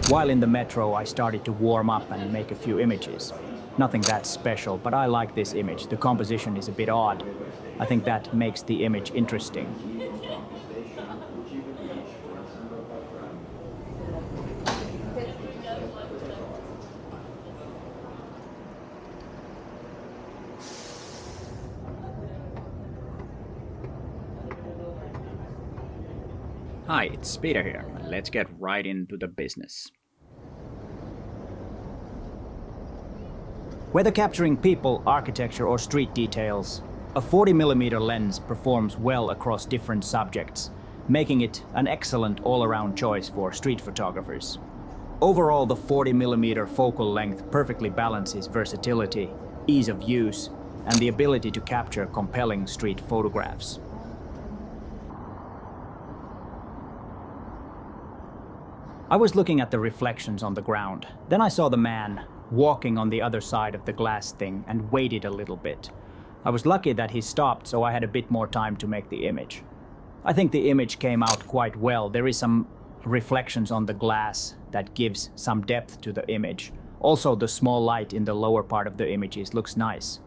While in the metro, I started to warm up and make a few images. Nothing that special, but I like this image. The composition is a bit odd. I think that makes the image interesting. Hi, it's Peter here. Let's get right into the business. Whether capturing people, architecture, or street details, a 40mm lens performs well across different subjects, making it an excellent all-around choice for street photographers. Overall, the 40mm focal length perfectly balances versatility, ease of use, and the ability to capture compelling street photographs. I was looking at the reflections on the ground. Then I saw the man walking on the other side of the glass thing and waited a little bit. I was lucky that he stopped, so I had a bit more time to make the image. I think the image came out quite well. There is some reflections on the glass that gives some depth to the image. Also, the small light in the lower part of the images looks nice.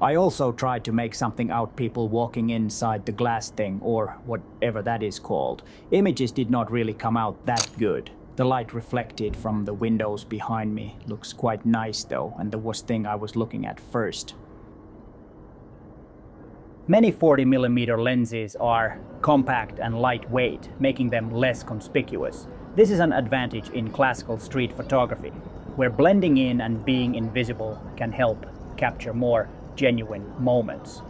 I also tried to make something out people walking inside the glass thing, or whatever that is called. Images did not really come out that good. The light reflected from the windows behind me looks quite nice though, and that was the thing I was looking at first. Many 40mm lenses are compact and lightweight, making them less conspicuous. This is an advantage in classical street photography, where blending in and being invisible can help capture more genuine moments.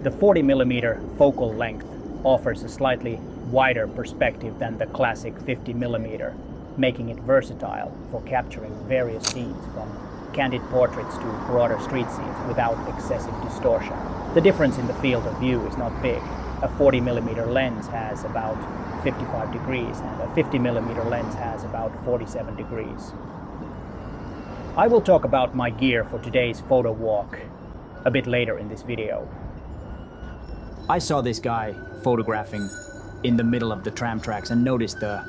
The 40mm focal length offers a slightly wider perspective than the classic 50mm, making it versatile for capturing various scenes from candid portraits to broader street scenes without excessive distortion. The difference in the field of view is not big. A 40mm lens has about 55 degrees and a 50mm lens has about 47 degrees. I will talk about my gear for today's photo walk a bit later in this video. I saw this guy photographing in the middle of the tram tracks and noticed the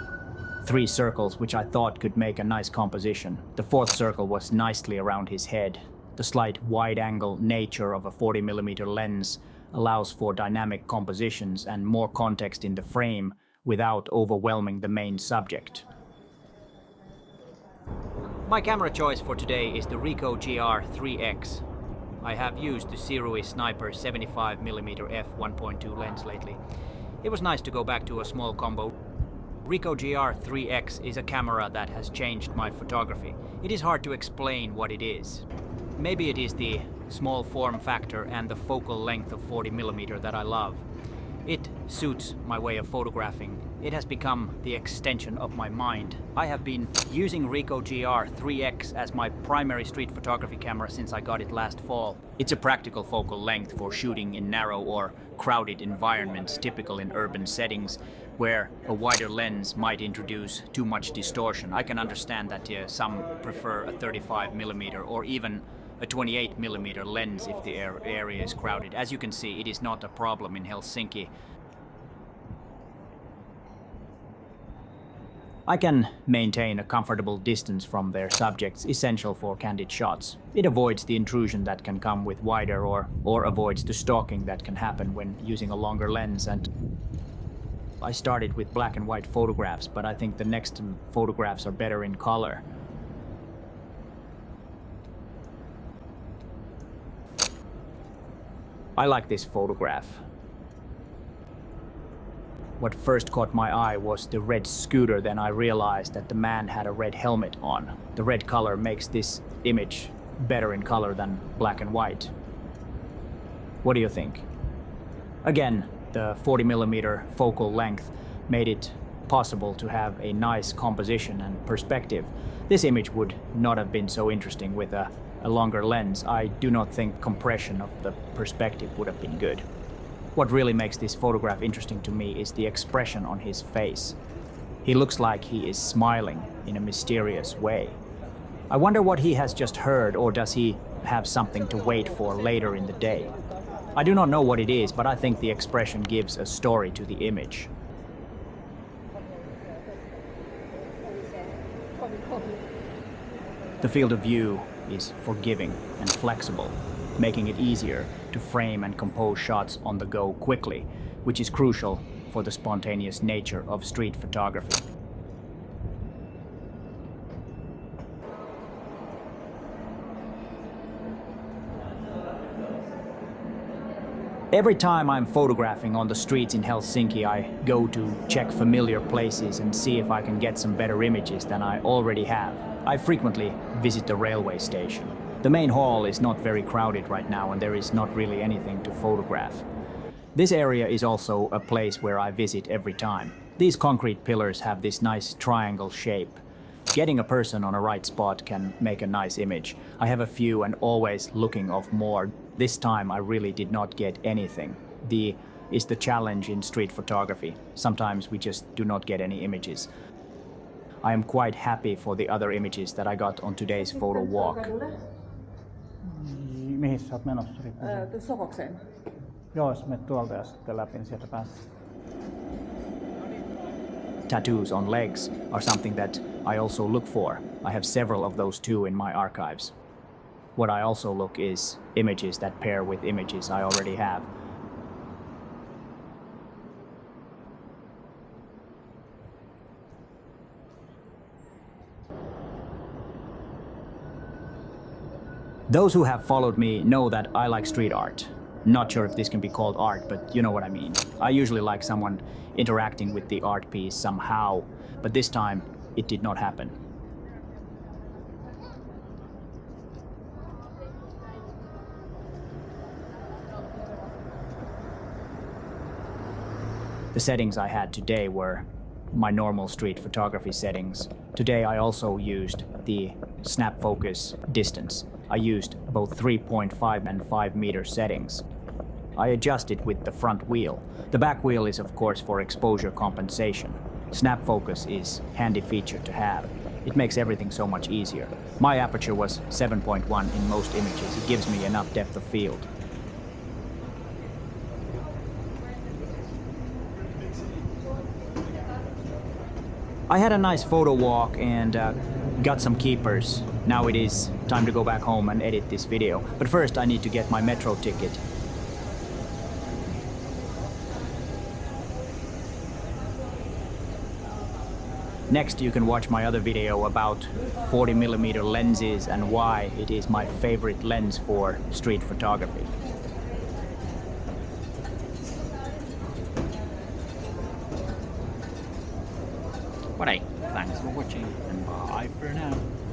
3 circles, which I thought could make a nice composition. The 4th circle was nicely around his head. The slight wide-angle nature of a 40mm lens allows for dynamic compositions and more context in the frame without overwhelming the main subject. My camera choice for today is the Ricoh GR3X. I have used the Sirui Sniper 75mm f1.2 lens lately. It was nice to go back to a small combo. Ricoh GR3X is a camera that has changed my photography. It is hard to explain what it is. Maybe it is the small form factor and the focal length of 40mm that I love. It suits my way of photographing. It has become the extension of my mind. I have been using Ricoh GR3X as my primary street photography camera since I got it last fall. It's a practical focal length for shooting in narrow or crowded environments typical in urban settings where a wider lens might introduce too much distortion. I can understand that some prefer a 35mm or even a 28mm lens if the area is crowded. As you can see, it is not a problem in Helsinki. I can maintain a comfortable distance from their subjects, essential for candid shots. It avoids the intrusion that can come with wider or avoids the stalking that can happen when using a longer lens. And I started with black and white photographs, but I think the next photographs are better in color. I like this photograph. What first caught my eye was the red scooter, then I realized that the man had a red helmet on. The red color makes this image better in color than black and white. What do you think? Again, the 40mm focal length made it possible to have a nice composition and perspective. This image would not have been so interesting with a longer lens. I do not think compression of the perspective would have been good. What really makes this photograph interesting to me is the expression on his face. He looks like he is smiling in a mysterious way. I wonder what he has just heard, or does he have something to wait for later in the day? I do not know what it is, but I think the expression gives a story to the image. The field of view is forgiving and flexible, making it easier to frame and compose shots on the go quickly, which is crucial for the spontaneous nature of street photography. Every time I'm photographing on the streets in Helsinki, I go to check familiar places and see if I can get some better images than I already have. I frequently visit the railway station. The main hall is not very crowded right now and there is not really anything to photograph. This area is also a place where I visit every time. These concrete pillars have this nice triangle shape. Getting a person on a right spot can make a nice image. I have a few and always looking of more. This time I really did not get anything. Is the challenge in street photography. Sometimes we just do not get any images. I am quite happy for the other images that I got on today's photo walk. Mihin sä oot menossa? Sohokseen. Joo, jos menet tuolta ja sitten läpi, niin sieltä pääsee. Tattoos on legs are something that I also look for. I have several of those too in my archives. What I also look is images that pair with images I already have. Those who have followed me know that I like street art. Not sure if this can be called art, but you know what I mean. I usually like someone interacting with the art piece somehow, but this time it did not happen. The settings I had today were my normal street photography settings. Today I also used the snap focus distance. I used both 3.5 and 5 meter settings. I adjusted with the front wheel. The back wheel is of course for exposure compensation. Snap focus is handy feature to have. It makes everything so much easier. My aperture was 7.1 in most images. It gives me enough depth of field. I had a nice photo walk and got some keepers. Now it is time to go back home and edit this video. But first I need to get my metro ticket. Next you can watch my other video about 40mm lenses and why it is my favorite lens for street photography. But hey, thanks for watching and bye for now.